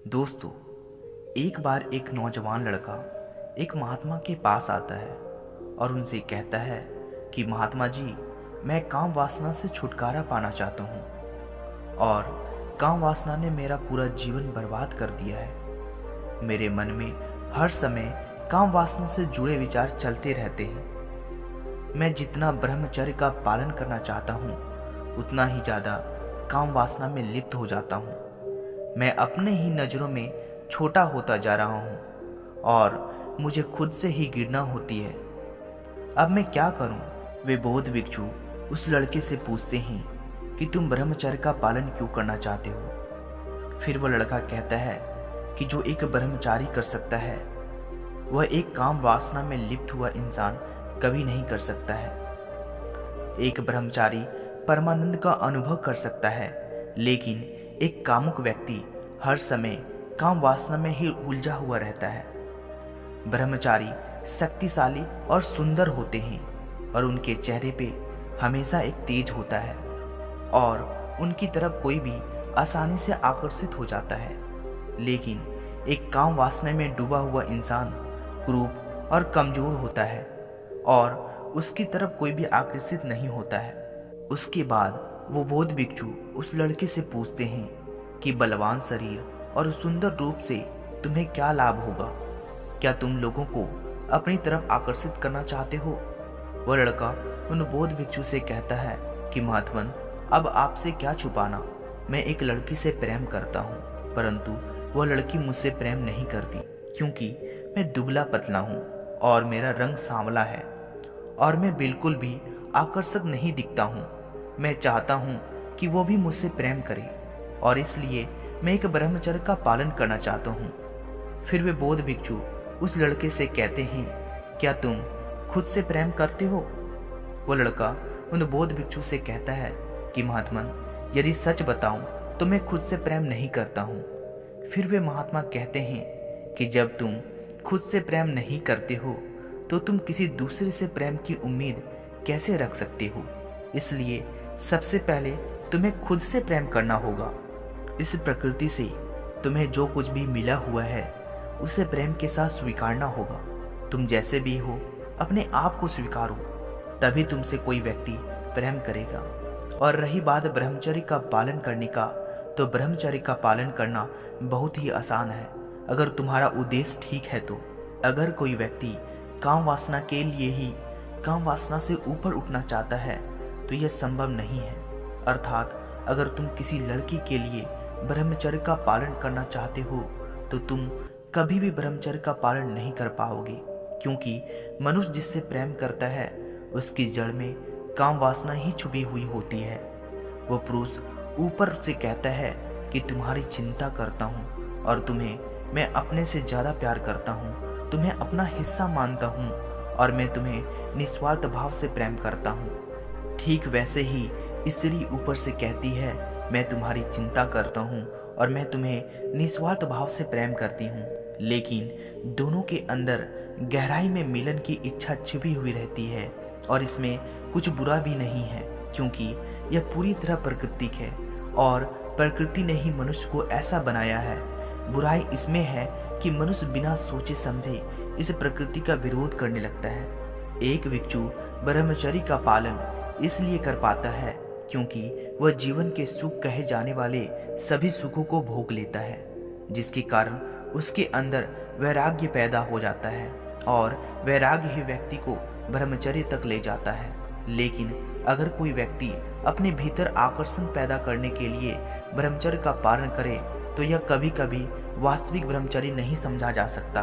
दोस्तों, एक बार एक नौजवान लड़का एक महात्मा के पास आता है और उनसे कहता है कि महात्मा जी, मैं काम वासना से छुटकारा पाना चाहता हूँ और काम वासना ने मेरा पूरा जीवन बर्बाद कर दिया है। मेरे मन में हर समय काम वासना से जुड़े विचार चलते रहते हैं। मैं जितना ब्रह्मचर्य का पालन करना चाहता हूँ उतना ही ज़्यादा काम वासना में लिप्त हो जाता हूँ। मैं अपने ही नज़रों में छोटा होता जा रहा हूँ और मुझे खुद से ही गिरना होती है। अब मैं क्या करूँ? वे बौद्ध भिक्षु उस लड़के से पूछते हैं कि तुम ब्रह्मचर्य का पालन क्यों करना चाहते हो? फिर वह लड़का कहता है कि जो एक ब्रह्मचारी कर सकता है वह एक काम वासना में लिप्त हुआ इंसान कभी नहीं कर सकता है। एक ब्रह्मचारी परमानंद का अनुभव कर सकता है, लेकिन एक कामुक व्यक्ति हर समय काम वासना में ही उलझा हुआ रहता है। ब्रह्मचारी शक्तिशाली और सुंदर होते हैं और उनके चेहरे पे हमेशा एक तेज होता है और उनकी तरफ कोई भी आसानी से आकर्षित हो जाता है। लेकिन एक काम वासना में डूबा हुआ इंसान क्रूर और कमजोर होता है और उसकी तरफ कोई भी आकर्षित नहीं होता है। उसके बाद वो बौद्ध भिक्षु उस लड़के से पूछते हैं कि बलवान शरीर और सुंदर रूप से तुम्हें क्या लाभ होगा? क्या तुम लोगों को अपनी तरफ आकर्षित करना चाहते हो? वह लड़का उन बौद्ध भिक्षु से कहता है कि महात्मन, अब आपसे क्या छुपाना, मैं एक लड़की से प्रेम करता हूँ, परंतु वह लड़की मुझसे प्रेम नहीं करती क्योंकि मैं दुबला पतला हूँ और मेरा रंग सांवला है और मैं बिल्कुल भी आकर्षक नहीं दिखता हूँ। मैं चाहता हूँ कि वो भी मुझसे प्रेम करे और इसलिए मैं एक ब्रह्मचर्य का पालन करना चाहता हूँ। फिर वे बौद्ध भिक्षु उस लड़के से कहते हैं, क्या तुम खुद से प्रेम करते हो? वो लड़का उन बौद्ध भिक्षु से कहता है कि महात्मन, यदि सच बताऊं तो मैं खुद से प्रेम नहीं करता हूँ। फिर वे महात्मा कहते हैं कि जब तुम खुद से प्रेम नहीं करते हो तो तुम किसी दूसरे से प्रेम की उम्मीद कैसे रख सकते हो? इसलिए सबसे पहले तुम्हें खुद से प्रेम करना होगा। इस प्रकृति से तुम्हें जो कुछ भी मिला हुआ है उसे प्रेम के साथ स्वीकारना होगा। तुम जैसे भी हो अपने आप को स्वीकारो, तभी तुमसे कोई व्यक्ति प्रेम करेगा। और रही बात ब्रह्मचर्य का पालन करने का, तो ब्रह्मचर्य का पालन करना बहुत ही आसान है अगर तुम्हारा उद्देश्य ठीक है तो। अगर कोई व्यक्ति काम वासना के लिए ही काम वासना से ऊपर उठना चाहता है तो यह संभव नहीं है। अर्थात अगर तुम किसी लड़की के लिए ब्रह्मचर्य का पालन करना चाहते हो तो तुम कभी भी ब्रह्मचर्य का पालन नहीं कर पाओगे, क्योंकि मनुष्य जिससे प्रेम करता है उसकी जड़ में काम वासना ही छुपी हुई होती है। वो पुरुष ऊपर से कहता है कि तुम्हारी चिंता करता हूँ और तुम्हें मैं अपने से ज़्यादा प्यार करता हूँ, तुम्हें अपना हिस्सा मानता हूँ और मैं तुम्हें निस्वार्थ भाव से प्रेम करता हूँ। ठीक वैसे ही स्त्री ऊपर से कहती है, मैं तुम्हारी चिंता करता हूँ और मैं तुम्हें निस्वार्थ भाव से प्रेम करती हूँ। लेकिन दोनों के अंदर गहराई में मिलन की इच्छा छिपी हुई रहती है और इसमें कुछ बुरा भी नहीं है, क्योंकि यह पूरी तरह प्राकृतिक है और प्रकृति ने ही मनुष्य को ऐसा बनाया है। बुराई इसमें है कि मनुष्य बिना सोचे समझे इस प्रकृति का विरोध करने लगता है। एक भिक्षु ब्रह्मचर्य का पालन इसलिए कर पाता है क्योंकि वह जीवन के सुख कहे जाने वाले सभी सुखों को भोग लेता है, जिसके कारण उसके अंदर वैराग्य पैदा हो जाता है और वैराग्य ही व्यक्ति को ब्रह्मचर्य तक ले जाता है। लेकिन अगर कोई व्यक्ति अपने भीतर आकर्षण पैदा करने के लिए ब्रह्मचर्य का पालन करे तो यह कभी कभी वास्तविक ब्रह्मचर्य नहीं समझा जा सकता।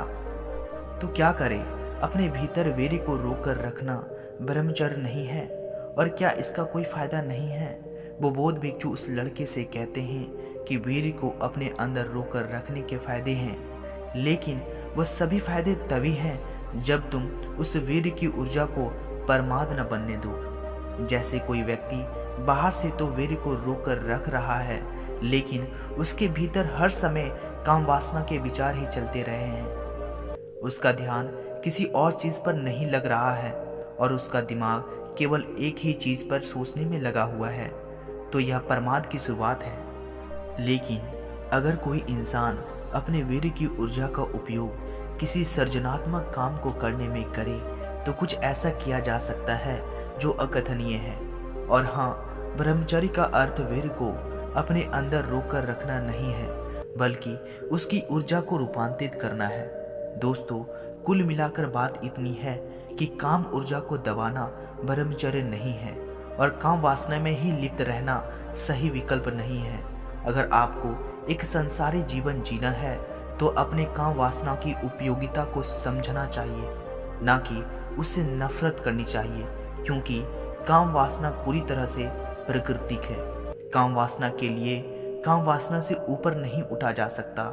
तो क्या करे? अपने भीतर वीर्य को रोक कर रखना ब्रह्मचर्य नहीं है? और क्या इसका कोई फायदा नहीं है? वो बौद्ध भिक्षु उस लड़के से कहते हैं कि वीर्य को अपने अंदर रोक कर रखने के फायदे हैं, लेकिन वह सभी फायदे तभी हैं जब तुम उस वीर्य की ऊर्जा को परमाद न बनने दो। जैसे कोई व्यक्ति बाहर से तो वीर्य को रोक कर रख रहा है, लेकिन उसके भीतर हर समय काम वासना के विचार ही चलते रहे हैं। उसका ध्यान किसी और चीज पर नहीं लग रहा है और उसका दिमाग केवल एक ही चीज पर सोचने में लगा हुआ है, तो यह प्रमाद की शुरुआत है। लेकिन अगर कोई इंसान अपने वीर्य की ऊर्जा का उपयोग किसी सृजनात्मक काम को करने में करे तो कुछ ऐसा किया जा सकता है जो अकथनीय है। और हाँ, ब्रह्मचर्य का अर्थ वीर्य को अपने अंदर रोक कर रखना नहीं है, बल्कि उसकी ऊर्जा को रूपांतरित करना है। दोस्तों, कुल मिलाकर बात इतनी है कि काम ऊर्जा को दबाना ब्रह्मचर्य नहीं है और काम वासना में ही लिप्त रहना सही विकल्प नहीं है। अगर आपको एक संसारी जीवन जीना है तो अपने काम वासना की उपयोगिता को समझना चाहिए, ना कि उससे नफरत करनी चाहिए, क्योंकि काम वासना पूरी तरह से प्राकृतिक है। काम वासना के लिए काम वासना से ऊपर नहीं उठा जा सकता,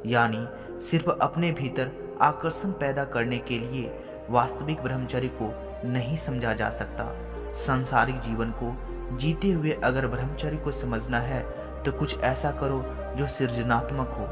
यानी सिर्फ अपने भीतर आकर्षण पैदा करने के लिए वास्तविक ब्रह्मचर्य को नहीं समझा जा सकता। सांसारिक जीवन को जीते हुए अगर ब्रह्मचर्य को समझना है तो कुछ ऐसा करो जो सृजनात्मक हो,